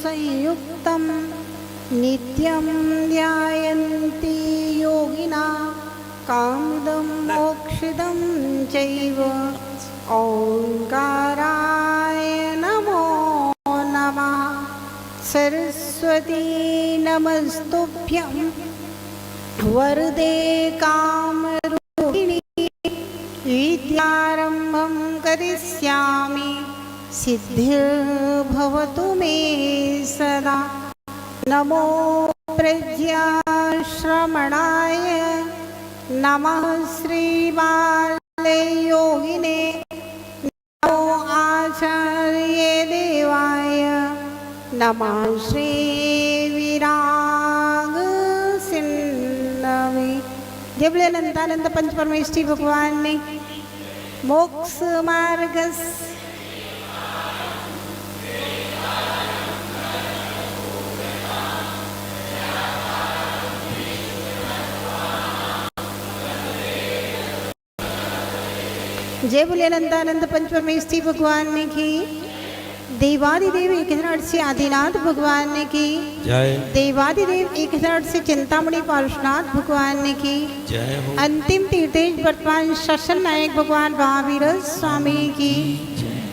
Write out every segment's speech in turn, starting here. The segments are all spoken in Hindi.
संयुक्तं नित्यं ध्यायन्ति योगिना कामिदं मोक्षिदं चैव ओंकाराय नमो नमः। सरस्वती नमस्तुभ्यं वरदे कामरूपिणी विद्यारम्भं करिष्यामि सिद्धिर्भवतु मे सदा। नमो प्रज्ञाश्रमणाय नमः श्रीबालयोगिने नमो आचार्य देवाय नमः श्री विराग सिन्नवे। देवले अनंतानंद पंचपरमेष्ठी भगवान ने मोक्ष मार्ग जय बोले अनंतानंद पंचपरमेष्ठी भगवान ने की। देवादिदेव 1008 से आदिनाथ भगवान ने की जय। देवादिदेव 1008 से चिंतामणि पार्श्वनाथ भगवान ने की जय। अंतिम तीर्थेश वर्तमान शासन नायक भगवान महावीर स्वामी की।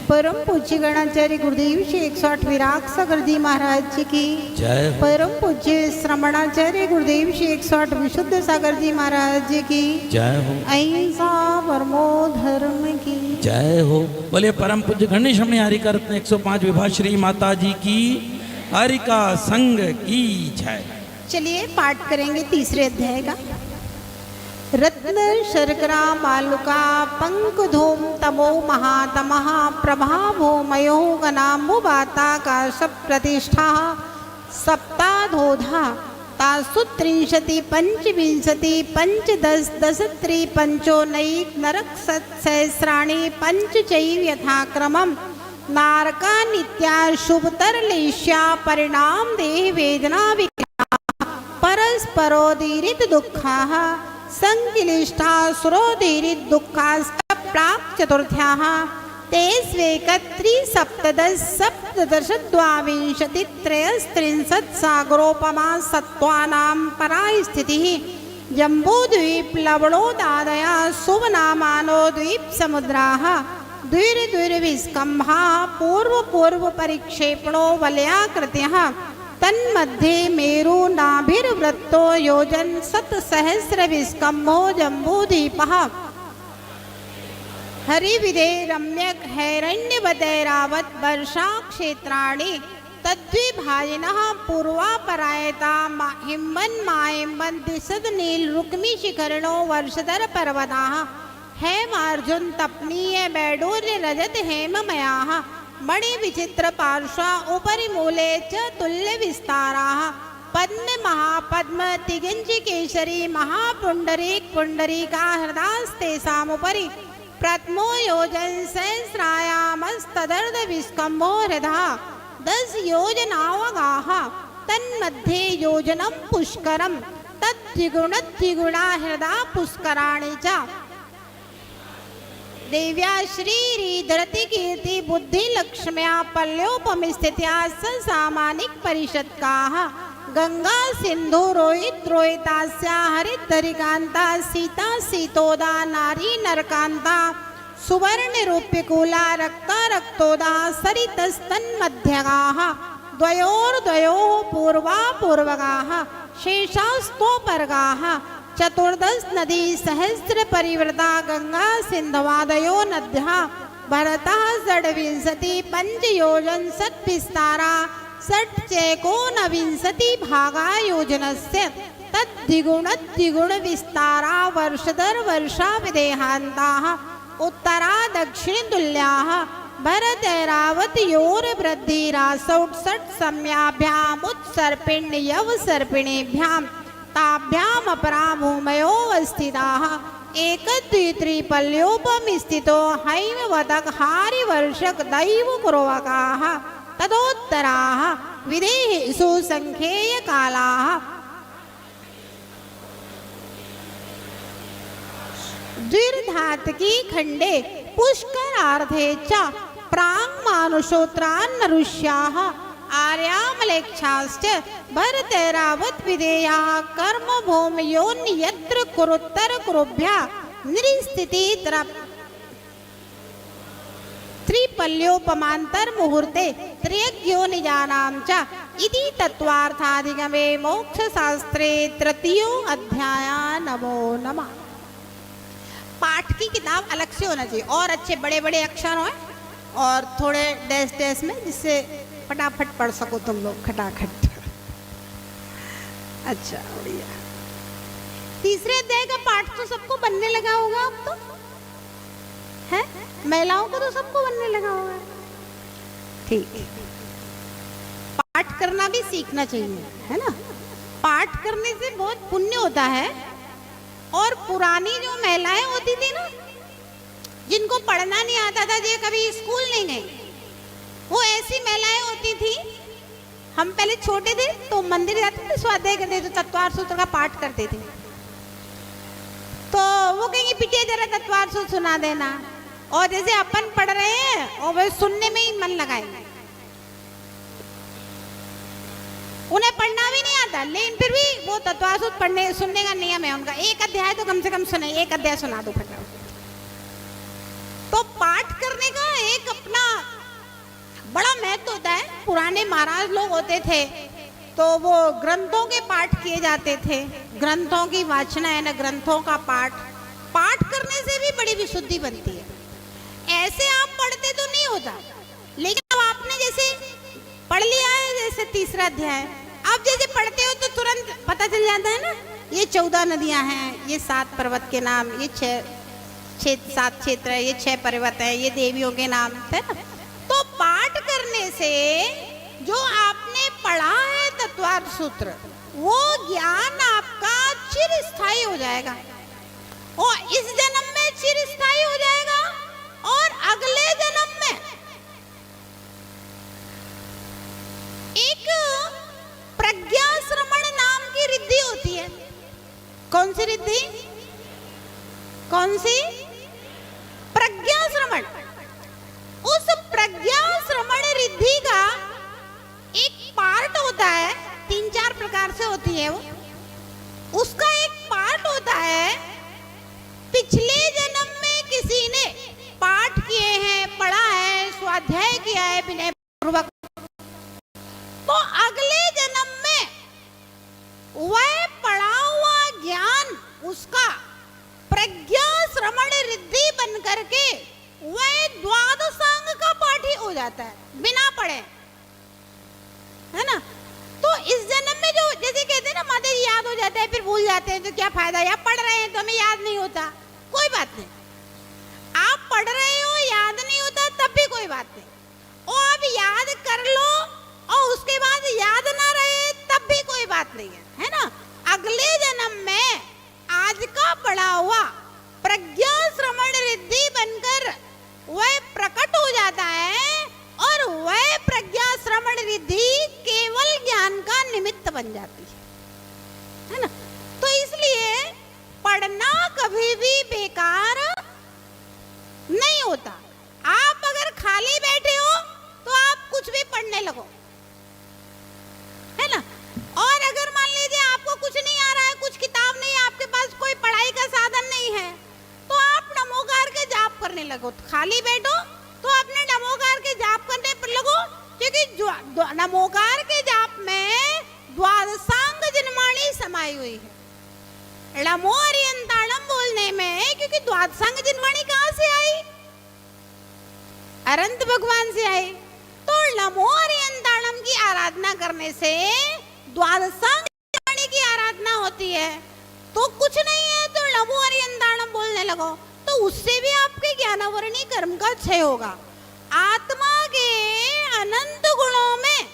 परम पूज्य गणाचार्य गुरुदेव श्री 108 विराग सागर जी महाराज जी की जय। परम पूज्य श्रमणाचार्य गुरुदेव श्री 108 विशुद्ध सागर जी महाराज जी की जय हो। अहिंसा परमो धर्म की जय हो। बोले परम पूज्य गणेश हमने हरिका रत्न 105 विभाश्री माता जी की हरिका संग की जय। चलिए पाठ करेंगे तीसरे अध्याय का। रत्न शर्करा मालुका पंकधूम तमो महातमः प्रभावो मयो गणामुवाता का प्रतिष्ठा सप्ताधोधा तासुत्रिंशति पंचविंशति पंचदश दशत्रि पंचोनैक नरक सहस्राणि पंचचैव यथाक्रमम् नारका नित्या शुभतरलेश्या परिणाम देह वेदना विक्रिया परस्परोदीरित दुःखाः संकिलिष्टा सुरोदीरित दुःखास्क प्राक् चतुर्थ्याः ते स्वेकत्रि सप्तदश सप्तदश द्वाविंशति त्रयस्त्रिंशत् सागरोपमा सत्त्वानां परास्थितिः जम्बूद्वीप लवणोदादया सुवनामानो द्वीप समुद्राः द्विर्द्विर्विस्कम्भा पूर्व परिक्षेपणो वलयाकृत्यः तन्मध्ये मेरु नाभिर्वृत्तो योजन सत्सहस्र विस्कम्भो जम्बूद्वीपः हरिविदे रम्यक हैरण्यवदैरावत वर्षा क्षेत्राणि तद्विभाजिनः पूर्वापरायता हिम्मन मायम्बन दिशद नील रुक्मी शिखरणो वर्षधर पर्वताः हेमार्जुन तपनीय बैडूर्य रजत हेममयाः मणि विचित्र पार्श्वा उपरि मूले च तुल्य विस्ताराः पद्म महापद्म तिगिंजि केशरी महापुंडरीक पुंडरीका हृदास्तेषामुपरि प्रथमो योजन सहस्रायामस्तदर्ध विस्कम्भो हृदः 10 योजनावगाः तन्मध्ये योजनं पुष्करं तद्द्विगुणा हृदा पुष्कराणि च। देव्या श्रीधरति कीर्ति बुद्धि लक्ष्म्या पल्योपमिस्थित्या सामानिक परिषत्काः गंगा सिंधु रोहित रोहितास्या हरितरिकांता सीता सीतोदा नारी नरकांता सुवर्ण रूप्यकूला रक्ता रक्तोदा सरितस्तन्मध्यगाः द्वयोर्द्वयोः पूर्वा पूर्वगाः शेषास्तोपर्गाः चतुर्दश नदी सहस्र परिवृता गंगा सिंधवादयो नद्यः भरतः षड्विंशति पंचयोजन सत्विस्तारा षट्चैकोनविंशति भागा योजनस्य तद्द्विगुण विस्तारा वर्षधर वर्षा विदेहान्ताः उत्तरा दक्षिण तुल्याः भरतैरावतयोर्वृद्धिरासौट् सम्याभ्यामुत्सर्पिण्यव सर्पिणीभ्यां ताभ्याम् अपरा भूमयो अवस्थिताः एकद्वित्रिपल्योपमिस्थितो हैमवदक हारिवर्षक दैव कुर्वकाः तदोत्तराः विदेहेषु संख्येयकालाः द्विर्धातकी खंडे पुष्करार्धे च प्राङ्मानुषोत्रान्नरुष्याः आर्याम म्लेच्छाश्च भरतैरावत विधेया कर्म भूमयोन्यत्र कुरुत्तर कुरुभ्या निरिस्थिति त्रिपल्योपमांतर मुहूर्ते त्रयज्ञो निजानां च इति तत्वार्थाधिगमे मोक्ष शास्त्रे तृतीयो अध्याय। नमो नमः। पाठ की किताब अलग से होना चाहिए और अच्छे बड़े बड़े अक्षर हों और थोड़े डैश डैश में, जिससे फटाफट पढ़ सको तुम लोग खटाखट। अच्छा बढ़िया। तीसरे अध्याय का पाठ तो सबको बनने लगा होगा अब तो, है? महिलाओं को तो सबको बनने लगा होगा। ठीक है, पाठ करना भी सीखना चाहिए, है ना। पाठ करने से बहुत पुण्य होता है। और पुरानी जो महिलाएं होती थी ना, जिनको पढ़ना नहीं आता था, जो कभी स्कूल नहीं गई, वो ऐसी महिलाएं होती थी। हम पहले छोटे थे तो मंदिर जाते थे, स्वाध्याय करते थे, तत्वार सूत्र का पाठ करते थे। तो वो कहेंगे बिटिया जरा तत्वार सूत्र सुना देना, और जैसे अपन पढ़ रहे हैं और वे सुनने में ही मन लगाएंगे। उन्हें पढ़ना भी नहीं आता, लेकिन फिर भी वो तत्वार सूत्र पढ़ने सुनने का नियम है उनका। एक अध्याय तो कम से कम सुने, एक अध्याय सुना दो फटाफट। तो पाठ करने का एक अपना बड़ा महत्व होता है। पुराने महाराज लोग होते थे तो वो ग्रंथों के पाठ किए जाते थे, ग्रंथों की वाचना है ना, ग्रंथों का पाठ करने से भी बड़ी विशुद्धि बनती है। ऐसे आप पढ़ते तो नहीं होता, लेकिन अब आपने जैसे पढ़ लिया है, जैसे तीसरा अध्याय, आप जैसे पढ़ते हो तो तुरंत पता चल जाता है ना, ये 14 नदियां हैं, ये 7 पर्वत के नाम, ये 7 क्षेत्र है, ये 6 पर्वत है, ये देवियों के नाम है ना। तो पाठ करने से जो आपने पढ़ा है तत्वार सूत्र, वो ज्ञान आपका चिरस्थायी हो जाएगा, और इस जन्म में चिरस्थायी हो जाएगा, और अगले जन्म में एक प्रज्ञा श्रवण नाम की रिद्धि होती है। कौन सी रिद्धि? कौन सी? प्रज्ञा श्रवण। उस प्रज्ञा श्रवण रिद्धि का एक पार्ट होता है, 3-4 प्रकार से होती है वो। उसका एक पार्ट होता है, पिछले जन्म में किसी ने पाठ किए हैं, पढ़ा है, स्वाध्याय किया है विनय पूर्वक, तो अगले जन्म में वह पढ़ा हुआ ज्ञान उसका प्रज्ञा श्रवण रिद्धि बन करके वह द्वादशांग का पाठी हो जाता है, बिना पढ़े, है ना। तो इस जन्म में जो जैसे कहते हैं ना, माता जी याद हो जाता है फिर भूल जाते हैं, तो क्या फायदा, या पढ़ रहे हैं तो हमें याद नहीं होता, कोई बात नहीं। आप पढ़ रहे हो, याद नहीं होता, तब भी कोई बात नहीं, और आप याद कर लो और उसके बाद याद ना रहे तब भी कोई बात नहीं है ना। अगले जन्म में आज का पढ़ा हुआ प्रज्ञा श्रवण रिद्धि बनकर वह प्रकट हो जाता है, और वह प्रज्ञा श्रवण रिद्धि केवल ज्ञान का निमित्त बन जाती है ना। तो इसलिए पढ़ना कभी भी बेकार नहीं होता। आप अगर खाली बैठे हो तो आप कुछ भी पढ़ने लगो, है ना। और अगर मान लीजिए आपको कुछ नहीं आ रहा है, कुछ किताब नहीं है, आपके पास कोई पढ़ाई का साधन नहीं है, तो आप नमोकार के जाप करने लगो। खाली बैठो तो अपने नमोकार के जाप करने पर लगो, क्योंकि नमोकार के जाप में द्वादशांग जिनवाणी समाई हुई है। नमो अरियंताणम बोलने में, क्योंकि द्वादशांग जिनवाणी कहाँ से आई? अनंत भगवान से आई। तो नमो अरियंताणम की आराधना करने से द्वादशांग जिनवाणी की आराधना होती है। तो कुछ नहीं है तो नमो अरियंताणम बोलने लगो, तो उससे भी आपके ज्ञानावरणी कर्म का क्षय होगा। आत्मा के अनंत गुणों में,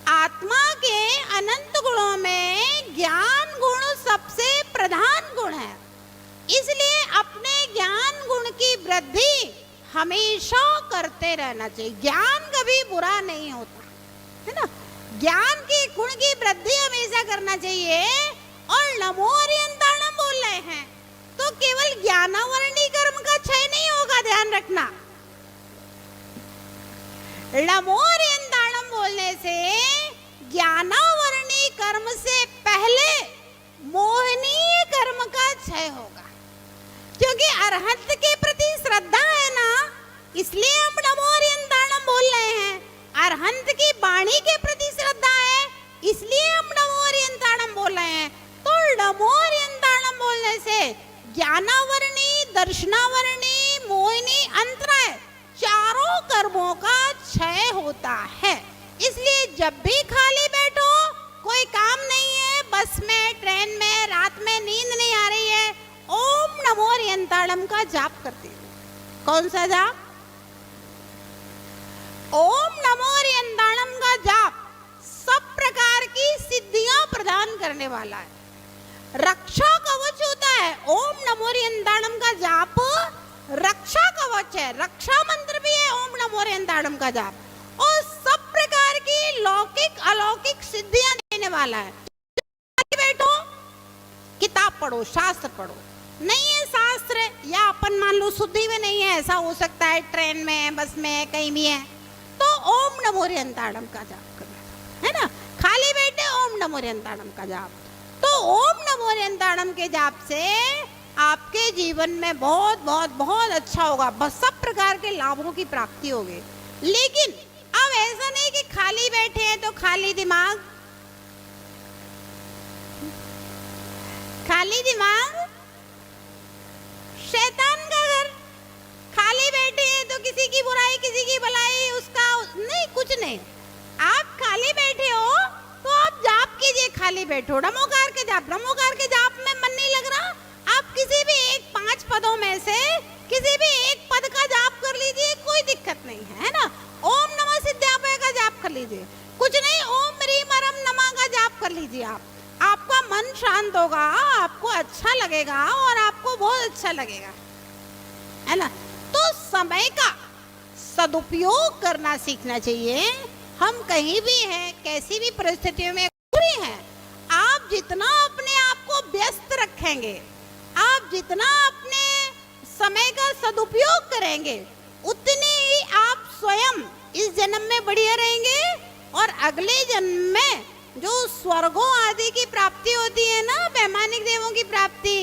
आत्मा के अनंत गुणों में ज्ञान गुण सबसे प्रधान गुण है। इसलिए अपने ज्ञान गुण की वृद्धि हमेशा करते रहना चाहिए। ज्ञान कभी बुरा नहीं होता, है ना। ज्ञान के गुण की वृद्धि हमेशा करना चाहिए। और नमो अरियंताणम बोल रहे हैं तो केवल ज्ञानावरणी कर्म का क्षय नहीं होगा, ध्यान रखना। नमो अरियंताणम बोलने अरहंत की वाणी के प्रति श्रद्धा है, इसलिए हम नमो अरियंताणम बोल रहे हैं। तो नमो अरियंताणम बोलने से ज्ञानावरणी, दर्शनावरणी, मोहिनी, अंतराय चारों कर्मों का क्षय होता है। इसलिए जब भी खाली बैठो, कोई काम नहीं है, बस में, ट्रेन में, रात में नींद नहीं आ रही है, ओम नमो अरियंताणम का जाप करते हो। कौन सा जाप? ओम नमो अरियंताणम का जाप सब प्रकार की सिद्धियां प्रदान करने वाला है, रक्षा कवच होता है। ओम नमो अरियंताणम का जाप रक्षा कवच है, रक्षा मंत्र भी है ओम नमो अरियंताणम का जाप, और सब प्रकार की लौकिक अलौकिक सिद्धियां देने वाला है। बैठो, किताब पढ़ो, शास्त्र पढ़ो, नहीं है शास्त्र या अपन मान लो शुद्धि में नहीं है, ऐसा हो सकता है, ट्रेन में, बस में, कहीं भी है, तो ओम नमो अरियंताणम का जाप करना है ना। खाली बैठे ओम नमो अरियंताणम का जाप, तो ओम नमो अरियंताणम के जाप से आपके जीवन में बहुत बहुत बहुत अच्छा होगा, बस सब प्रकार के लाभों की प्राप्ति होगी। लेकिन अब ऐसा नहीं कि खाली बैठे हैं तो खाली दिमाग, खाली दिमाग शैतान का घर, खाली बैठे हैं तो किसी की बुराई, किसी की भलाई, उसका नहीं, कुछ नहीं। आप खाली बैठे हो तो आप जाप कीजिए, खाली बैठो, नमोकार के जाप। नमोकार के जाप में मन नहीं लग रहा, आप किसी भी एक 5 पदों में से किसी भी एक पद का जाप कर लीजिए, कोई दिक्कत नहीं है ना। ओम नमः सिद्धापय का जाप कर लीजिए, कुछ नहीं, ओम ह्रीम अरम नमः का जाप कर लीजिए। आपका मन शांत होगा, आपको अच्छा लगेगा और आपको बहुत अच्छा लगेगा, है ना। तो समय का सदुपयोग करना सीखना चाहिए। हम कहीं भी हैं, कैसी भी परिस्थितियों में हैं, आप जितना अपने आप को व्यस्त रखेंगे, आप जितना अपने समय का सदुपयोग करेंगे, उतने ही आप स्वयं इस जन्म में बढ़िया रहेंगे, और अगले जन्म में जो स्वर्गों आदि की प्राप्ति होती है ना, वैमानिक देवों की प्राप्ति,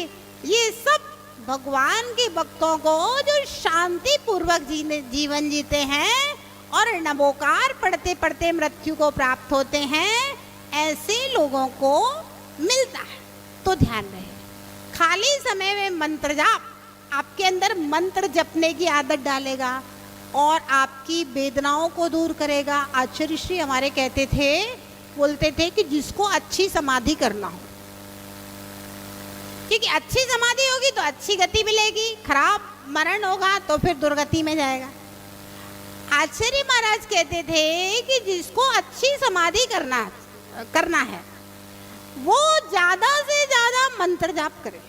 ये सब भगवान के भक्तों को जो शांति पूर्वक जीवन जीते हैं और नमोकार पढ़ते पढ़ते मृत्यु को प्राप्त होते हैं, ऐसे लोगों को मिलता है। तो ध्यान रहे, खाली समय में मंत्र जाप आपके अंदर मंत्र जपने की आदत डालेगा और आपकी वेदनाओं को दूर करेगा। आचार्य श्री हमारे कहते थे, बोलते थे कि जिसको अच्छी समाधि करना हो, क्योंकि अच्छी समाधि होगी तो अच्छी गति मिलेगी, खराब मरण होगा तो फिर दुर्गति में जाएगा। आचार्य महाराज कहते थे कि जिसको अच्छी समाधि करना है वो ज्यादा से ज्यादा मंत्र जाप करे।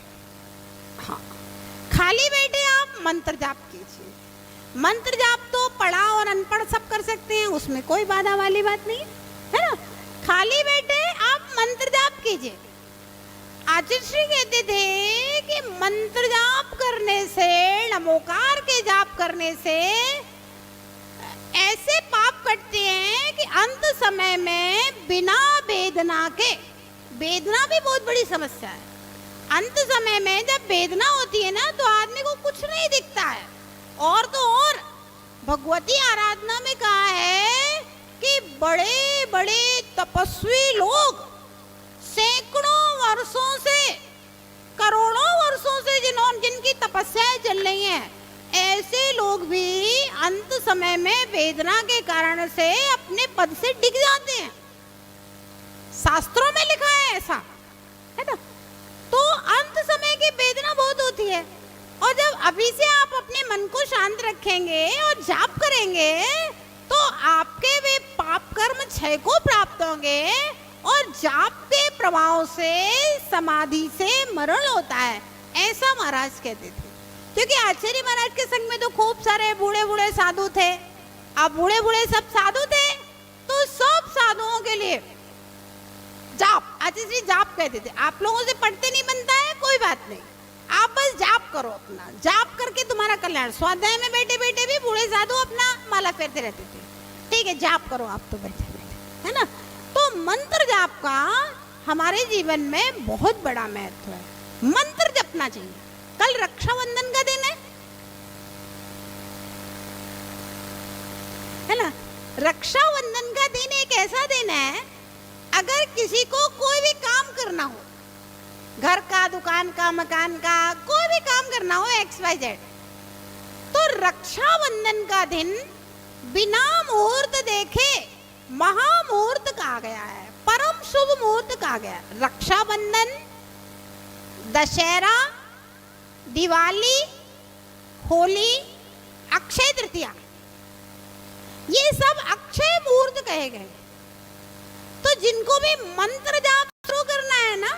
हाँ, खाली बैठे आप मंत्र जाप कीजिए। मंत्र जाप तो पढ़ा और अनपढ़ सब कर सकते हैं, उसमें कोई बाधा वाली बात नहीं है ना। खाली बैठे आप मंत्र जाप कीजिए। आचार्य श्री कहते थे कि मंत्र जाप करने से, नमोकार के जाप करने से ऐसे पाप कटते हैं कि अंत समय में बिना वेदना के, वेदना भी बहुत बड़ी समस्या है, अंत समय में जब वेदना होती है ना तो आदमी को कुछ नहीं दिखता है। और तो और भगवती आराधना में कहा है कि बड़े बड़े तपस्वी लोग सैकड़ों वर्षों से, करोड़ों वर्षों से जिनकी तपस्याएं चल रही हैं, ऐसे लोग भी अंत समय में वेदना के कारण से अपने पद से डिग जाते हैं। शास्त्रों में लिखा है ऐसा, है ना। तो अंत समय की वेदना बहुत होती है, और जब अभी से आप अपने मन को शांत रखेंगे और जाप करेंगे तो आपके वे पाप कर्म क्षय को प्राप्त होंगे, और जाप के प्रभाव से समाधि से मरण होता है, ऐसा महाराज कहते थे। क्योंकि आचार्य महाराज के संग में तो खूब सारे बूढ़े बूढ़े साधु थे। अब बूढ़े बूढ़े सब साधु थे, तो सब साधुओं के लिए जाप, आचार्य श्री जाप कहते थे। आप लोगों से पढ़ते नहीं बनता है, कोई बात नहीं, आप बस जाप करो, अपना जाप करके तुम्हारा कल्याण। स्वाध्याय में बैठे बैठे भी बूढ़े साधु अपना माला फेरते रहते थे, ठीक है, जाप करो आप तो बैठे बैठे, है ना। तो मंत्र जाप का हमारे जीवन में बहुत बड़ा महत्व है, मंत्र जपना चाहिए। कल रक्षाबंधन का दिन है ना। रक्षाबंधन का दिन एक ऐसा दिन है, अगर किसी को कोई भी काम करना हो, घर का, दुकान का, मकान का, कोई भी काम करना हो XYZ, तो रक्षाबंधन का दिन बिना मुहूर्त देखे महामुहूर्त कहा गया है, परम शुभ मुहूर्त कहा गया है। रक्षाबंधन, दशहरा, दिवाली, होली, अक्षय तृतीया, ये सब अक्षय मुहूर्त कहे गए। तो जिनको भी मंत्र जाप शुरू करना है ना,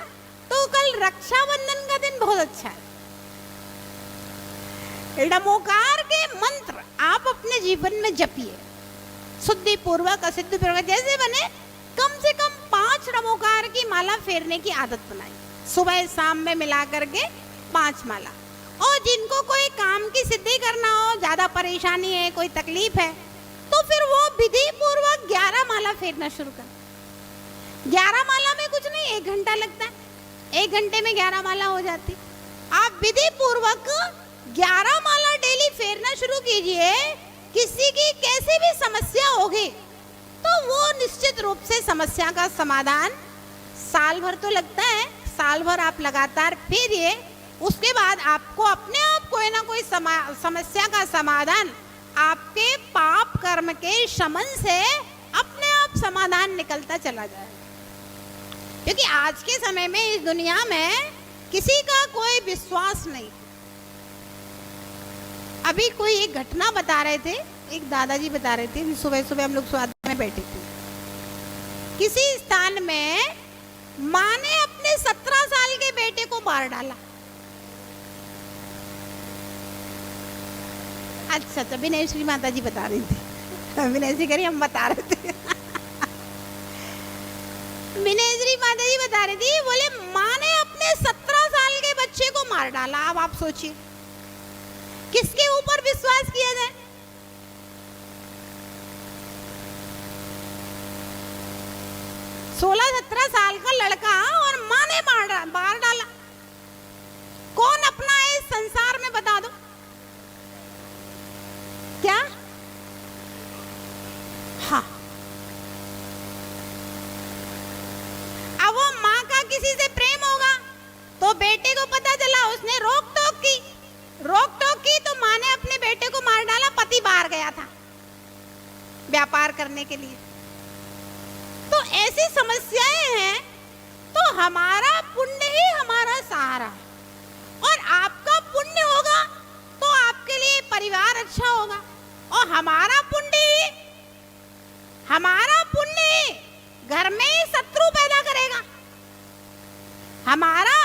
तो कल रक्षाबंधन का दिन बहुत अच्छा है। नमोकार के मंत्र आप अपने जीवन में जपिए, शुद्धि पूर्वक, असिद्धि पूर्वक, जैसे बने कम से कम 5 नमोकार की माला फेरने की आदत बनाई, सुबह शाम में मिला करके 5 माला। और जिनको कोई काम की सिद्धि करना हो, ज्यादा परेशानी है, कोई तकलीफ है, तो फिर वो विधि पूर्वक 11 माला फेरना शुरू कर। 11 माला में कुछ नहीं, 1 घंटा लगता है, 1 घंटे में 11 माला हो जाती। आप विधि पूर्वक 11 माला डेली फेरना शुरू कीजिए। किसी की कैसी भी समस्या होगी तो वो निश्चित रूप से समस्या का समाधान, साल भर तो लगता है, साल भर आप लगातार फेरिए, उसके बाद आपको अपने आप कोई ना कोई समस्या का समाधान आपके पाप कर्म के शमन से अपने आप समाधान निकलता चला जाएगा। क्योंकि आज के समय में इस दुनिया में किसी का कोई विश्वास नहीं। अभी कोई एक घटना बता रहे थे, एक दादाजी बता रहे थे, सुबह सुबह हम लोग स्वाद में बैठे थे, किसी स्थान में माँ ने अपने 17 साल के बेटे को मार डाला। अच्छा, विनय श्री माता जी बता रही थी, विनय श्री करी हम बता रहे थे विनय श्री माता जी बता रही थी, बोले माँ ने अपने 17 साल के बच्चे को मार डाला। अब आप सोचिए किसके ऊपर विश्वास किया जाए। सोलह 17 साल का लड़का और माँ ने मार डाला। कौन अपना है इस संसार में, बता दो क्या? हाँ, अब वो माँ का किसी से प्रेम होगा तो बेटे को पता चला, उसने रोक टोक की तो माँ ने अपने बेटे को मार डाला। पति बाहर गया था व्यापार करने के लिए। तो ऐसी समस्याएं हैं, तो हमारा पुण्य ही हमारा सहारा है, और आपका पुण्य होगा तो आपके लिए परिवार अच्छा होगा, और हमारा पुण्य घर में शत्रु पैदा करेगा। हमारा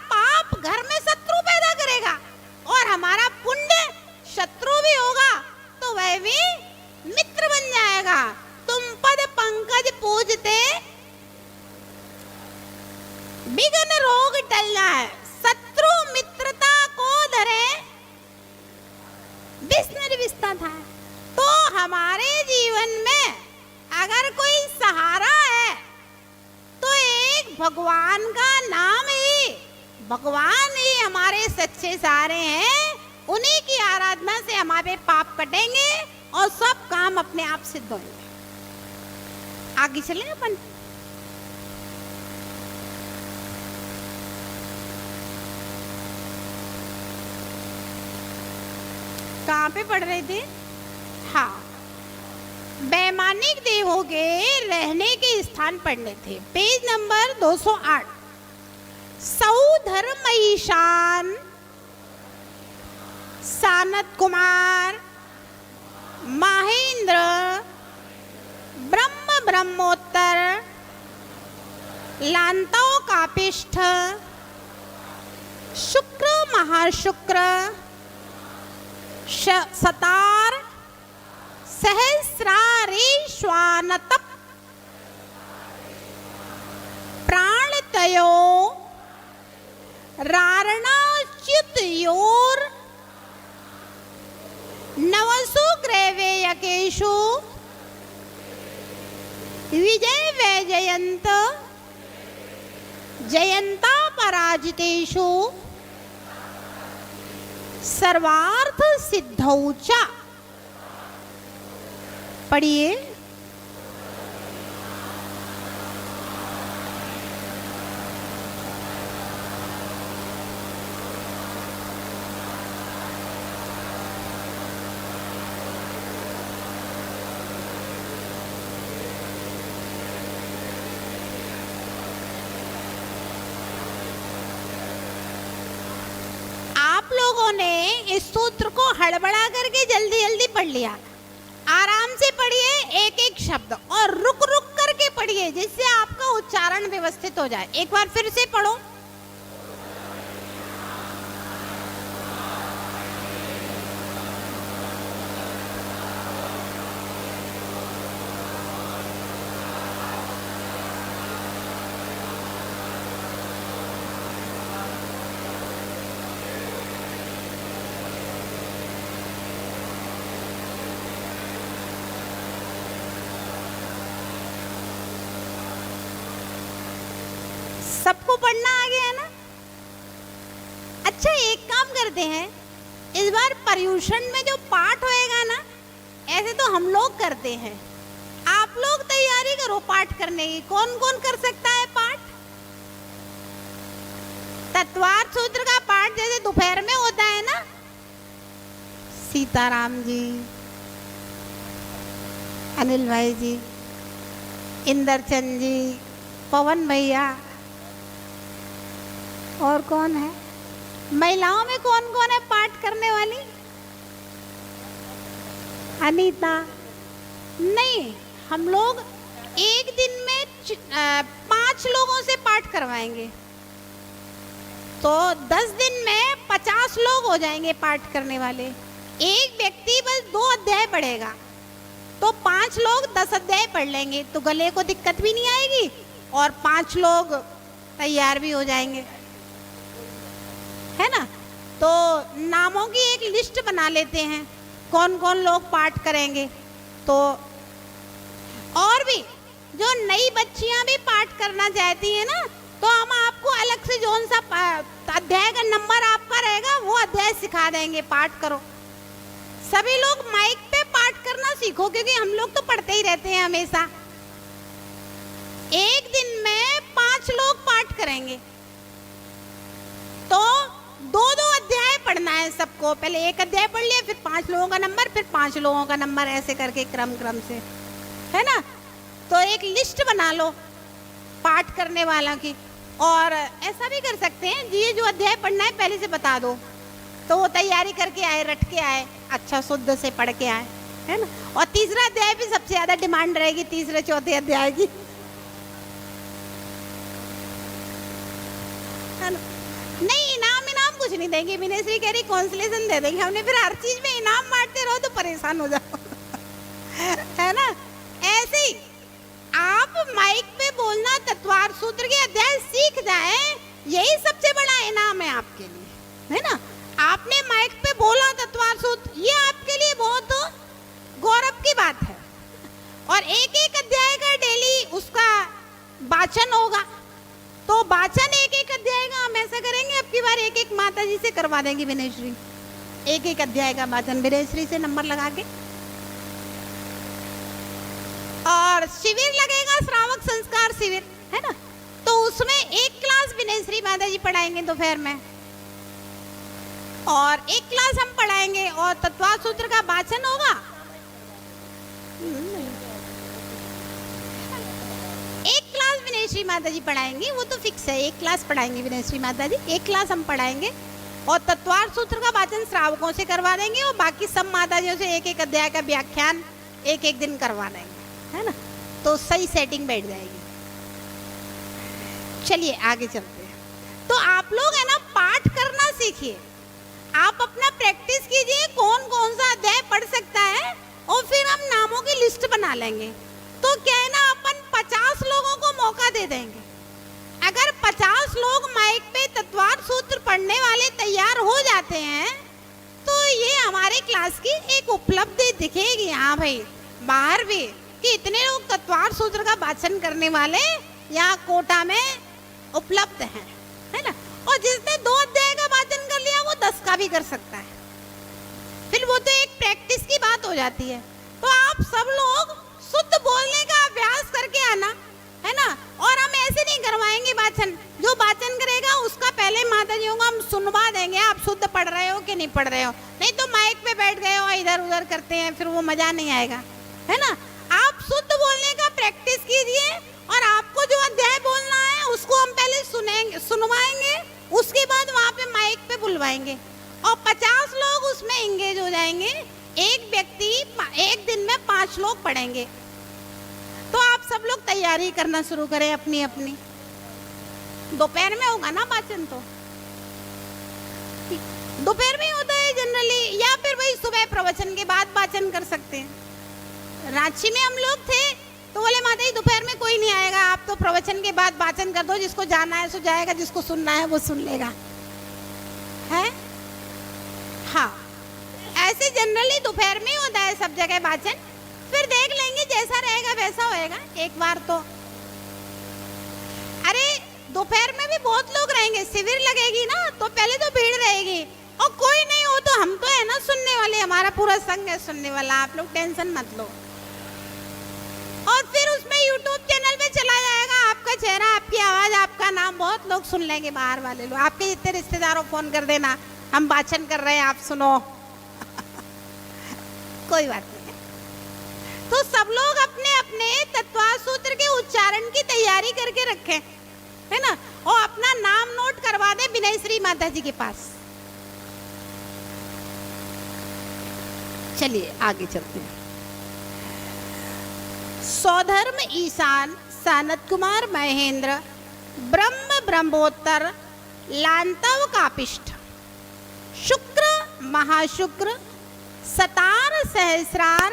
पाप घर में शत्रु पैदा करेगा, और हमारा पुण्य शत्रु भी होगा तो वह भी मित्र बन जाएगा। तुम पद पंकज पूजते विघ्न रोग टल जाए, शत्रु मित्रता को धरे विस्मृत विस्ता था। तो हमारे जीवन में अगर कोई सहारा है तो एक भगवान का नाम ही, भगवान ही हमारे सच्चे सहारे हैं। उन्हीं की आराधना से हमारे पाप कटेंगे और सब काम अपने आप सिद्ध होंगे। आगे चलें अपन। कहाँ पे पढ़ रहे थे? हाँ, वैमानिक देवों के रहने के स्थान पढ़ने थे, पेज नंबर 208। सौधर्म ईशान सानत कुमार महेंद्र ब्रह्मोत्तर लांतव कापिष्ठ शुक्र महाशुक्र सतार सहस्रारेश्वानतप प्राणतयो रारणाच्युतयोर नवसु ग्रैवेयकेषु विजय वैजयंत जयंता पराजितेषु सर्वार्थ सिद्धौ च पढ़िए। आप लोगों ने इस सूत्र को हड़बड़ा करके जल्दी जल्दी पढ़ लिया। आराम से पढ़िए एक एक शब्द और रुक रुक करके पढ़िए जिससे आपका उच्चारण व्यवस्थित हो जाए। एक बार फिर से पढ़ो। सबको पढ़ना आ गया है ना? अच्छा, एक काम करते हैं, इस बार पर्यूषण में जो पाठ होएगा ना, ऐसे तो हम लोग करते हैं, आप लोग तैयारी करो पाठ करने की। कौन कौन कर सकता है पाठ? तत्वार्थ सूत्र का पाठ जैसे दोपहर में होता है ना, सीताराम जी, अनिल भाई जी, इंद्रचंद जी, पवन भैया, और कौन है? महिलाओं में कौन कौन है पाठ करने वाली? अनीता। नहीं, हम लोग एक दिन में 5 लोगों से पाठ करवाएंगे, तो 10 दिन में 50 लोग हो जाएंगे पाठ करने वाले। एक व्यक्ति बस 2 अध्याय पढ़ेगा, तो 5 लोग 10 अध्याय पढ़ लेंगे, तो गले को दिक्कत भी नहीं आएगी और 5 लोग तैयार भी हो जाएंगे, है ना? तो नामों की एक लिस्ट बना लेते हैं, कौन कौन लोग पाठ करेंगे। तो और भी जो नई बच्चियां भी पाठ करना चाहती हैं ना, तो हम आपको अलग से जोन सा अध्याय का नंबर आपका रहेगा, वो अध्याय सिखा देंगे, पाठ करो। सभी लोग माइक पे पाठ करना सीखो, क्योंकि हम लोग तो पढ़ते ही रहते हैं हमेशा। एक दिन में 5 लोग पाठ करेंगे, तो 2-2 अध्याय पढ़ना है सबको। पहले एक अध्याय पढ़ लिया, फिर 5 लोगों का नंबर, फिर 5 लोगों का नंबर, ऐसे करके क्रम से, है ना? तो एक लिस्ट बना लो पाठ करने वाला की। और ऐसा भी कर सकते हैं जी, जो अध्याय पढ़ना है पहले से बता दो, तो वो तैयारी करके आए, रट के आए, अच्छा शुद्ध से पढ़ के आए, है ना? और तीसरा अध्याय भी सबसे ज्यादा डिमांड रहेगी, तीसरे चौथे अध्याय की, है ना? नहीं, इनाम कुछ नहीं देंगे, विनयश्री कह रही कॉन्सलेशन दे देंगे, हमने फिर हर चीज में इनाम बांटते रहो तो परेशान हो जाओ है ना? ऐसे ही आप माइक पे बोलना, तत्वार्थ सूत्र के अध्याय सीख जाए, यही सबसे बड़ा इनाम है आपके लिए, है ना? आपने माइक पे बोला तत्वार्थ सूत्र, ये आपके लिए बहुत गौरव की बात है। और एक एक अध्याय का डेली उसका वाचन होगा, तो वाचन एक एक अध्याय का हम ऐसा करेंगे, अब की बार एक एक माता जी से करवा देंगे विनयश्री, एक एक अध्याय का वाचन विनयश्री से नंबर लगा के। और शिविर लगेगा, श्रावक संस्कार शिविर, है ना? तो उसमें एक क्लास विनयश्री माता जी पढ़ाएंगे दोपहर में, और एक क्लास हम पढ़ाएंगे, और तत्वार्थ सूत्र का वाचन होगा। एक क्लास विनयश्री माता जी पढ़ाएंगी, वो तो फिक्स है, एक क्लास पढ़ाएंगे विनयश्री माता जी, एक क्लास हम पढ़ाएंगे, और तत्वार्थ सूत्र का वाचन श्रावकों से करवा देंगे, और बाकी सब माता जी से एक एक अध्याय का व्याख्यान एक एक दिन करवा देंगे, है ना? तो सही सेटिंग बैठ जाएगी। चलिए आगे चलते हैं। तो आप लोग है ना, पाठ करना सीखिए, आप अपना प्रैक्टिस कीजिए, कौन कौन सा अध्याय पढ़ सकता है, और फिर हम नामों की लिस्ट बना लेंगे। तो क्या है ना, अपन 50 लोगों को मौका दे देंगे। अगर 50 लोग माइक पे तत्वार्थ सूत्र पढ़ने वाले तैयार हो जाते हैं, तो ये हमारे क्लास की एक उपलब्धि दिखेगी। हाँ भाई, बाहर भी कि इतने लोग तत्वार्थ सूत्र का वाचन करने वाले यहाँ कोटा में उपलब्ध हैं, है ना? और जिसने 2 अध्याय का वाचन कर लिया, वो 10 का भी कर सकता है। फिर वो तो एक प्रैक्टिस की बात हो जाती है। तो आप आप सब लोग शुद्ध बोलने का अभ्यास करके आना, है ना। और हम ऐसे नहीं करवाएंगे वाचन, जो वाचन करेगा उसका पहले माता जी को हम सुनवा देंगे, आप शुद्ध पढ़ रहे हो कि नहीं पढ़ रहे हो। नहीं तो माइक पे बैठ गए हो इधर उधर करते हैं, फिर वो मजा नहीं आएगा, है ना। आप शुद्ध बोलने का प्रैक्टिस कीजिए, और आपको जो अध्याय बोलना है उसको हम पहले सुनवाएंगे, उसके बाद वहाँ पे माइक पे बुलवाएंगे, और 50 लोग उसमें एंगेज हो जाएंगे। एक व्यक्ति एक दिन में 5 लोग पढ़ेंगे। तो आप सब लोग तैयारी करना शुरू करें अपनी अपनी। दोपहर में होगा ना वाचन, तो दोपहर में होता है जनरली, या फिर वही सुबह प्रवचन के बाद वाचन कर सकते हैं। रांची में हम लोग थे तो बोले माता जी दोपहर में कोई नहीं आएगा, आप तो प्रवचन के बाद वाचन कर दो, जिसको जाना है सो जाएगा, जिसको सुनना है वो सुन लेगा, है। हाँ, ऐसे जनरली दोपहर में होता है सब जगह वाचन। फिर देख लेंगे जैसा रहेगा वैसा होएगा। एक बार तो अरे दोपहर में भी बहुत लोग रहेंगे, शिविर लगेगी ना, तो पहले तो भीड़ रहेगी, और कोई नहीं हो तो हम तो है ना सुनने वाले, हमारा पूरा संघ है सुनने वाला, आप लोग टेंशन मत लो। और फिर उसमें YouTube चैनल पे चला जाएगा, आपका चेहरा, आपकी आवाज, आपका नाम, बहुत लोग सुन लेंगे, बाहर वाले लोग। आपके जितने रिश्तेदारों फोन कर देना, हम वाचन कर रहे हैं, आप सुनो। कोई बात नहीं है। तो सब लोग अपने अपने तत्वार्थ सूत्र के उच्चारण की तैयारी करके रखें, है ना, और अपना नाम नोट करवा दे विनय श्री माता जी के पास। चलिए आगे चलते हैं। सौधर्म ईशान सानत कुमार महेंद्र ब्रह्म ब्रह्मोत्तर लांतव कापिष्ठ शुक्र महाशुक्र सतार सहस्रार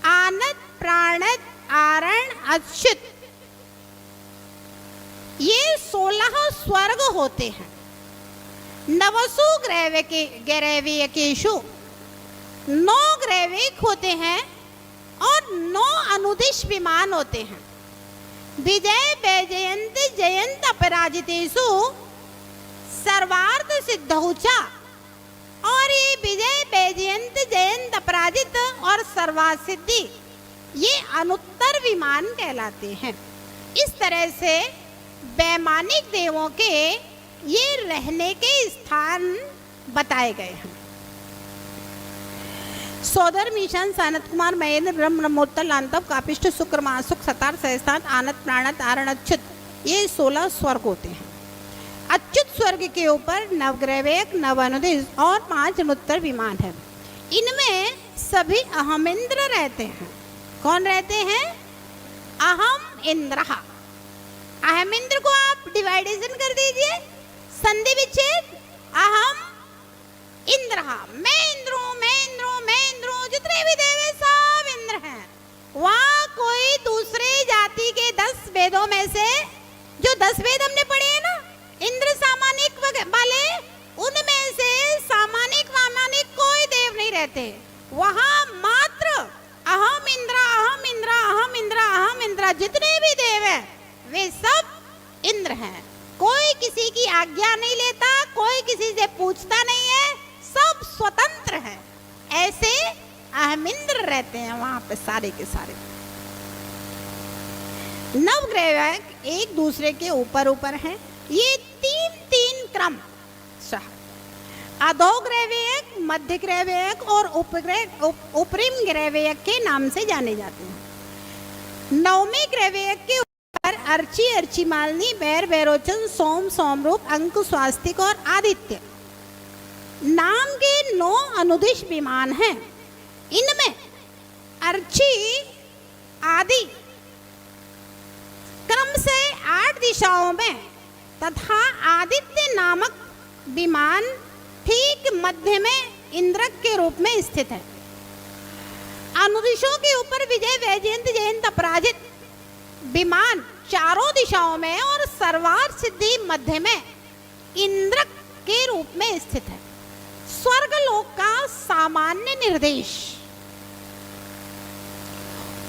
आनत प्राणत आरण अच्युत, ये 16 स्वर्ग होते हैं। नवसु ग्रैवेकेशु 9 ग्रैवेक होते हैं, और 9 अनुदिश विमान होते हैं। विजय वैजयंत जयंत अपराजितेषु सर्वार्थ सिद्धौचा, और ये विजय वैजयंत जयंत अपराजित और सर्वार्थ सिद्धि ये अनुत्तर विमान कहलाते हैं। इस तरह से वैमानिक देवों के ये रहने के स्थान बताए गए हैं। सौधर्म ईशान सानत कुमार महेंद्र ब्रह्म ब्रह्मोत्तर लांतव कापिष्ठ शुक्र महासुख सतार सहस्त्रार आनत प्राणत आरण अच्युत, ये 16 स्वर्ग होते हैं। अच्युत स्वर्ग के ऊपर नवग्रैवेक, नव अनुदिश और 5 अनुत्तर विमान है। इनमें सभी अहमिंद्र रहते हैं। कौन रहते हैं? अहम इंद्र। अहमिंद्र को आप डिवाइडेशन कर दीजिए, संधि विच्छेद, अहम इंद्र, मैं इंद्र हूं, मैं इंद्र हूं, मैं इंद्र हूं, जितने भी देव हैं सब इंद्र हैं। वहां कोई दूसरे जाति के 10 वेदों में से, जो 10 वेद हमने पढ़े हैं ना, इंद्र सामानिक वाले, उनमें से सामानिक वामानिक कोई देव नहीं रहते। वहां मात्र अहम इंद्र, अहम इंद्र, अहम इंद्र, अहम इंद्र, जितने भी देव हैं वे सब इंद्र हैं। कोई किसी की आज्ञा नहीं लेता, कोई किसी से पूछता नहीं है, सब स्वतंत्र हैं। ऐसे अहमिंद्र रहते हैं वहां पे सारे के सारे। नवग्रह एक दूसरे के ऊपर ऊपर हैं। ये 3 क्रम, अधोग्रैवेयक, मध्य ग्रैवेयक और उपरिम ग्रैवेयक के नाम से जाने जाते हैं। 9वें ग्रैवेयक के ऊपर अर्ची, अर्ची मालिनी, बैर, बैरोचन, सोम, सोमरूप, अंक, स्वास्तिक और आदित्य नाम के 9 अनुदिश विमान हैं। इनमें अर्ची आदि क्रम से 8 दिशाओं में तथा आदित्य नामक विमान ठीक मध्य में इंद्रक के रूप में स्थित है। अनुदिशों के ऊपर विजय वैजयंत जयंत अपराजित विमान चारों दिशाओं में और सर्वार्थ सिद्धि मध्य में इंद्रक के रूप में स्थित है। स्वर्गलोक का सामान्य निर्देश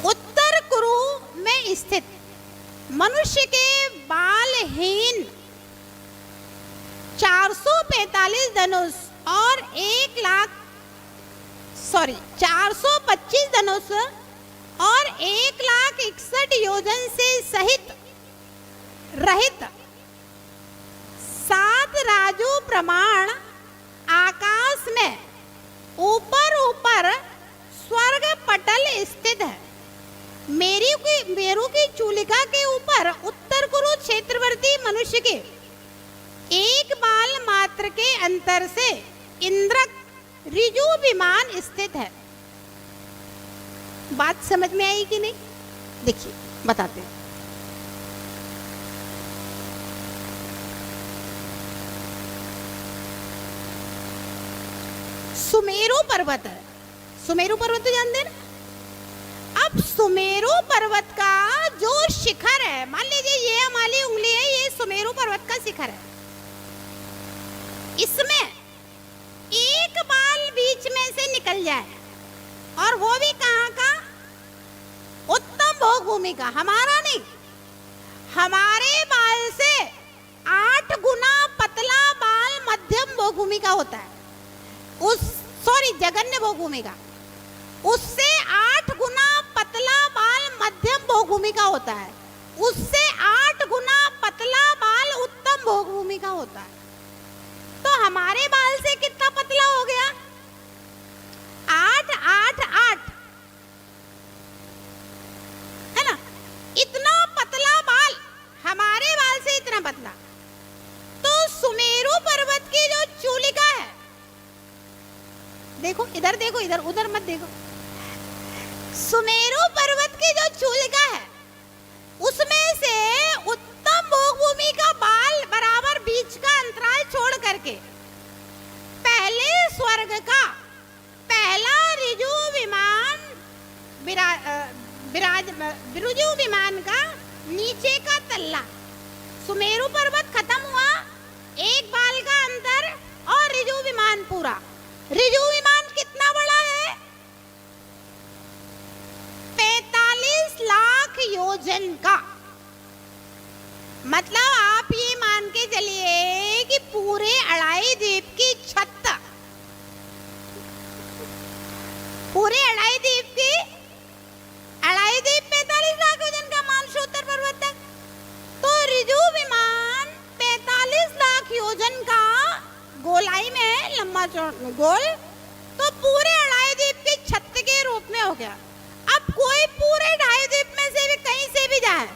उत्तर कुरु में स्थित मनुष्य के बालहीन 445 धनुष और 425 धनुष और 1,61 योजन से सहित रहित 7 राजू प्रमाण आकाश में ऊपर ऊपर स्वर्ग पटल स्थित है। मेरू की चूलिका के ऊपर उत्तर कुरु क्षेत्रवर्ती मनुष्य के एक बाल मात्र के अंतर से इंद्रक ऋजु विमान स्थित है। बात समझ में आई कि नहीं? देखिए बताते हैं। सुमेरु पर्वत है। सुमेरु पर्वत तो जानते हैं ना? अब सुमेरु पर्वत का जो शिखर है, मान लीजिए ये हमारी उंगली है, ये सुमेरु पर्वत का शिखर है। इसमें एक बाल बीच में से निकल जाए, और वो भी कहाँ का? उत्तम भोग भूमि का, हमारा नहीं। हमारे बाल से 8 गुना पतला बाल मध्यम भोग भूमि का होता है। जघन्य भोग भूमि का, उससे 8 गुना पतला बाल मध्यम भोग भूमि का होता है। उससे 8 गुना पतला बाल उत्तम भोग भूमि का होता है। तो हमारे बाल से कितना पतला हो गया? 8 8 8, है ना? इतना पतला बाल, हमारे बाल से इतना पतला। तो सुमेरु पर्वत की जो चूलिका है, देखो इधर, देखो इधर, उधर मत देखो। सुमेरु पर्वत की जो चूलिका है, उसमें से उत्तम भोग भूमि का बाल बराबर बीच का अंतराल छोड़ करके पहले स्वर्ग का पहला ऋजु विमान का नीचे का तल्ला, सुमेरु पर्वत खत्म हुआ, एक बाल का अंतर और ऋजु विमान पूरा। ऋजु विमान कितना बड़ा है? 45 लाख योजन का। मतलब आप ये मान के चलिए कि पूरे अड़ाई द्वीप की छत, पूरे अड़ाई द्वीप 45 लाख योजन का मानसरोवर पर्वत तक। तो ऋजु विमान 45 लाख योजन का गोलाई में है, लंबा गोल, तो पूरे अड़ाई द्वीप की छत के रूप में हो गया। अब कोई पूरे अड़ाई द्वीप में से भी कहीं से भी जाए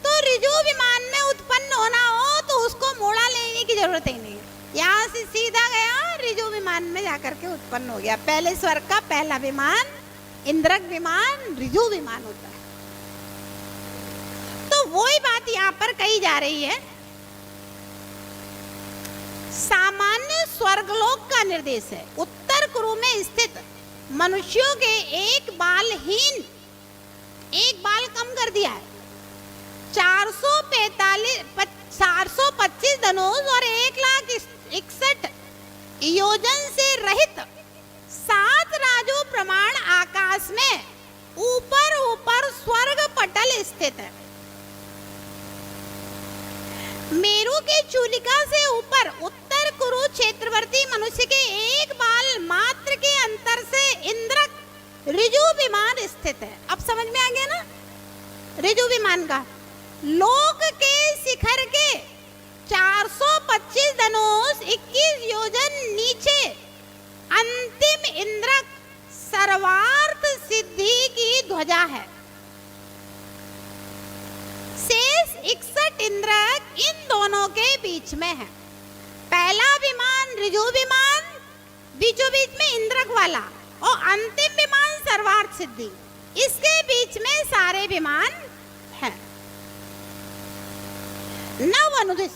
तो ऋजु विमान में उत्पन्न होना हो तो उसको मोड़ा लेने की जरूरत ही नहीं। यहाँ से सीधा गया, ऋजु विमान में जाकर के उत्पन्न हो गया। पहले स्वर्ग का पहला विमान इंद्रक विमान ऋजु विमान होता है। तो वही बात यहाँ पर कही जा रही है। सामान्य स्वर्गलोक का निर्देश है। उत्तर कुरु में स्थित मनुष्यों के एक बाल कम कर दिया है। 425 धनुष और 1,61 योजन से रहित 7 राजू प्रमाण आकाश में ऊपर ऊपर स्वर्ग पटल स्थित है। मेरू की चूलिका से ऊपर उत्तर कुरु क्षेत्रवर्ती मनुष्य के एक बाल मात्र के अंतर से इंद्रक ऋजु विमान स्थित है। अब समझ में आ गया ना ऋजु विमान का? लोक के शिखर के 425 धनुष 21 योजन नीचे अंतिम इंद्रक सर्वार्थ सिद्धि की ध्वजा है। शेष 61 इंद्रक इन दोनों के बीच में है। पहला विमान ऋजु विमान, बीचों बीच में इंद्रक वाला, और अंतिम विमान सर्वार्थ सिद्धि, इसके बीच में सारे विमान हैं। नव अनुदिश,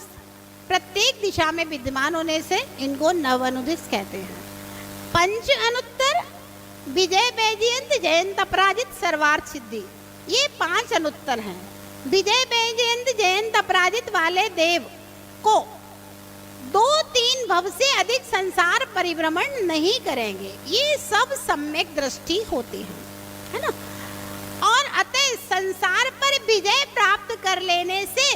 प्रत्येक दिशा में विद्यमान होने से इनको नव अनुदिश कहते हैं। पंच अनुत्तर, विजय वैजयंत जयंत अपराजित सर्वार्थ सिद्धि, ये 5 अनुत्तर हैं। विजय वैजयंत जयंत अपराजित वाले देव को 2-3 भव से अधिक संसार परिभ्रमण नहीं करेंगे। ये सब सम्यक दृष्टि होती है ना? और अतः संसार पर विजय प्राप्त कर लेने से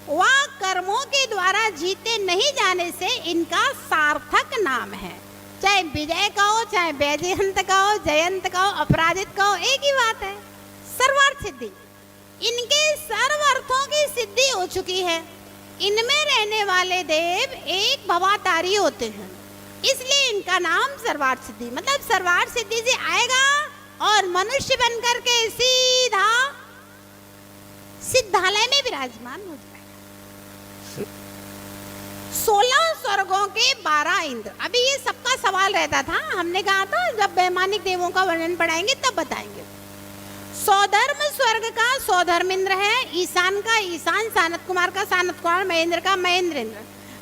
व कर्मों के द्वारा जीते नहीं जाने से इनका सार्थक नाम है। चाहे विजय का हो, चाहे वैजयंत का हो, जयंत का हो, अपराजित का हो, एक ही बात है। सिद्धि, इनके सर्व अर्थों की सिद्धि हो चुकी है। इनमें रहने वाले देव एक भवातारी होते हैं, इसलिए इनका नाम सर्वार्थ सिद्धि, मतलब सर्वार्थ सिद्धि से आएगा और मनुष्य बनकर के सीधा सिद्धालय में विराजमान हो जाएगा। 16 स्वर्गों के 12 इंद्र। अभी ये सबका सवाल रहता था, हमने कहा था जब वैमानिक देवों का वर्णन पढ़ाएंगे तब बताएंगे। सौधर्म स्वर्ग का सौधर्म इंद्र है, ईशान का ईशान, सानत कुमार का सानत कुमार, महेंद्र का महेंद्र इंद्र।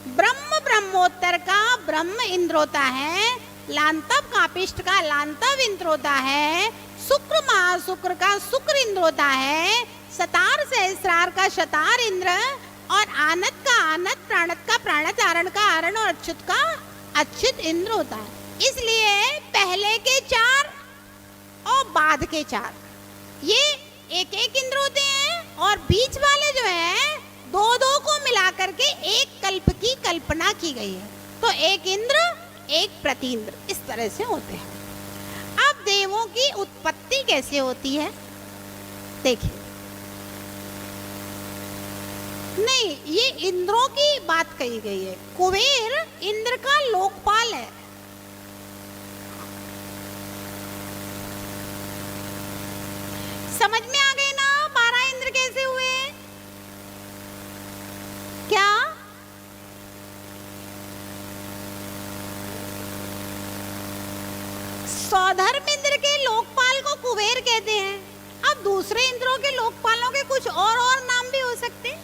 ब्रह्म ब्रह्मोत्तर का ब्रह्म इंद्र होता है, लांतव कापिष्ट का लांतव इंद्र होता है, शुक्र महाशुक्र का शुक्र इंद्र होता है, शतार सहस्रार का शतार इंद्र, और आनत का आनत, प्राणत का प्राणत, आरण का आरण और अच्युत का अच्युत इंद्र होता है। इसलिए पहले के 4 और बाद के 4 ये एक एक इंद्र होते हैं, और बीच वाले जो है 2-2 को मिलाकर के एक कल्प की कल्पना की गई है। तो एक इंद्र एक प्रतिइंद्र इस तरह से होते हैं। अब देवों की उत्पत्ति कैसे होती है देखिए। नहीं, ये इंद्रों की बात कही गई है। कुबेर इंद्र का लोकपाल है। समझ में आ गए ना 12 इंद्र कैसे हुए? क्या सौधर्म इंद्र के लोकपाल को कुबेर कहते हैं। अब दूसरे इंद्रों के लोकपालों के कुछ और नाम भी हो सकते हैं।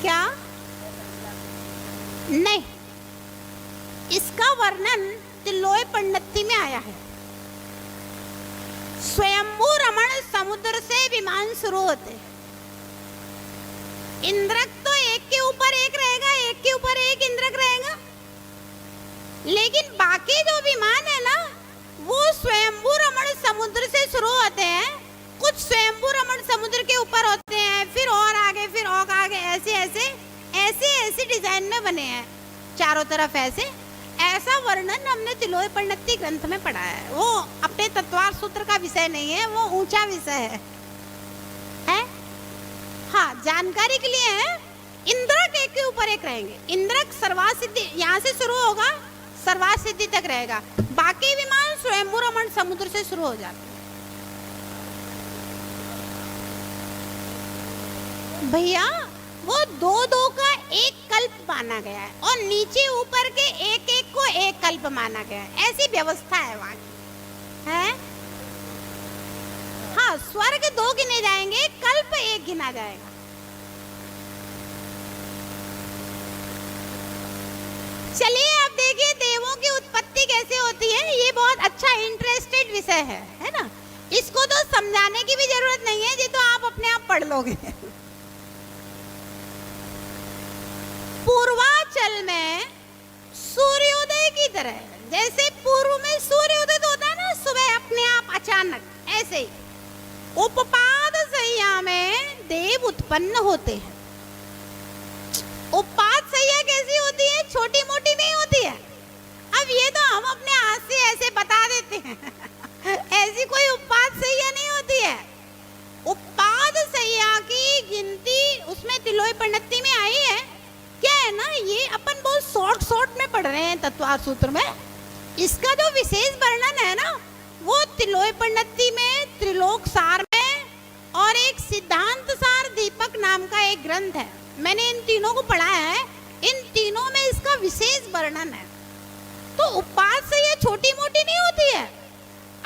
क्या? नहीं, इसका वर्णन तिलोय पंडिती में आया है। स्वयंभू रमण समुद्र से विमान शुरू होते हैं। इंद्रक तो एक के ऊपर एक रहेगा, एक के ऊपर एक इंद्रक रहेगा, लेकिन बाकी जो विमान है ना वो स्वयंभू रमण समुद्र से शुरू होते हैं। कुछ स्वयंभू रमण समुद्र के ऊपर होते हैं, फिर और आगे, फिर और आगे, ऐसे ऐसे ऐसे ऐसे डिजाइन में बने हैं चारों तरफ ऐसा वर्णन हमने तिलोय पंडिती ग्रंथ में पढ़ा है। वो अपने तत्वार सूत्र का विषय नहीं है, वो ऊंचा विषय है? हाँ, जानकारी के लिए है। इंद्रक एक के ऊपर एक रहेंगे। इंद्रक सर्वार्थ सिद्धि यहाँ से शुरू होगा, सर्वार्थ सिद्धि तक रहेगा। बाकी विमान स्वयंभू रमण समुद्र से शुरू हो जाते हैं। भैया वो 2-2 का एक कल्प माना गया है, और नीचे ऊपर के एक एक को एक कल्प माना गया है। ऐसी व्यवस्था है वहां की, है? हाँ, स्वर्ग 2 गिने जाएंगे, कल्प 1 गिना जाएगा। चलिए अब देखिए देवों की उत्पत्ति कैसे होती है। ये बहुत अच्छा इंटरेस्टेड विषय है ना? इसको तो समझाने की भी जरूरत नहीं है, ये तो आप अपने आप पढ़ लोगे। पूर्वांचल में सूर्योदय की तरह, जैसे पूर्व में सूर्योदय होता है ना सुबह अपने आप अचानक, ऐसे ही उपपाद सैया में देव उत्पन्न होते हैं। उपपाद सैया कैसी होती है? छोटी मोटी नहीं होती है। अब ये तो हम अपने हाथ से ऐसे बता देते हैं ऐसी कोई उपपाद सैया नहीं होती है। उपपाद सैया की गिनती उसमें तिलोय पंडिती में आई है। क्या है ना, ये अपन बहुत शॉर्ट में पढ़ रहे हैं तत्वार सूत्र में। इसका जो विशेष वर्णन है ना वो तिलोय पंडिती में, त्रिलोक सार में, और एक सिद्धांत सार दीपक नाम का एक ग्रंथ है। मैंने इन तीनों को पढ़ा है, इन तीनों में इसका विशेष वर्णन है। तो उपपाद से ये छोटी मोटी नहीं होती है।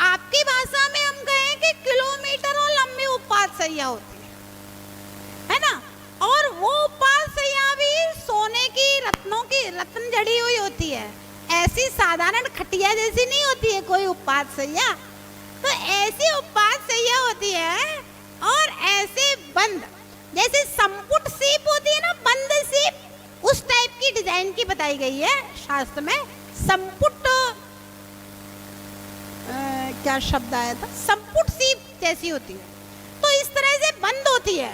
आपकी भाषा में हम कहें कि किलोमीटरों लंबी उपपाद सैया होती है ना? और वो उपपाद सैया भी सोने की रत्नों की रत्न जड़ी हुई होती है। ऐसी साधारण खटिया जैसी नहीं होती है कोई उपपाद सैया। तो ऐसी उपपाद सैया होती है, और ऐसे बंद, जैसे संपुट सीप होती है ना, बंद सीप, उस टाइप की डिजाइन की बताई गई है शास्त्र में। संपुट क्या शब्द आया था? संपुट सीप जैसी होती है, तो इस तरह से बंद होती है,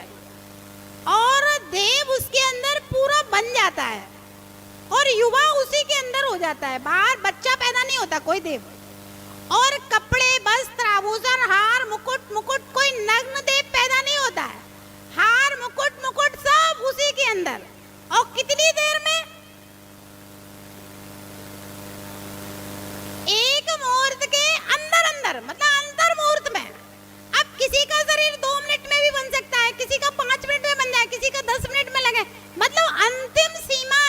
और देव उसके अंदर पूरा बन जाता है। और युवा उसी के अंदर हो जाता है, बाहर बच्चा पैदा नहीं होता कोई देव। और कपड़े, वस्त्र, आभूषण, हार, मुकुट, कोई नग्न देव पैदा नहीं होता है। हार, मुकुट सब उसी के अंदर। और कितनी देर में? एक मुहूर्त के अंदर मतलब अंतर मुहूर्त में। अब किसी का शरीर 2 मिनट में भी बन सकता है, किसी का 5 मिनट में बन जाए, किसी का 10 मिनट में लगे, मतलब अंतिम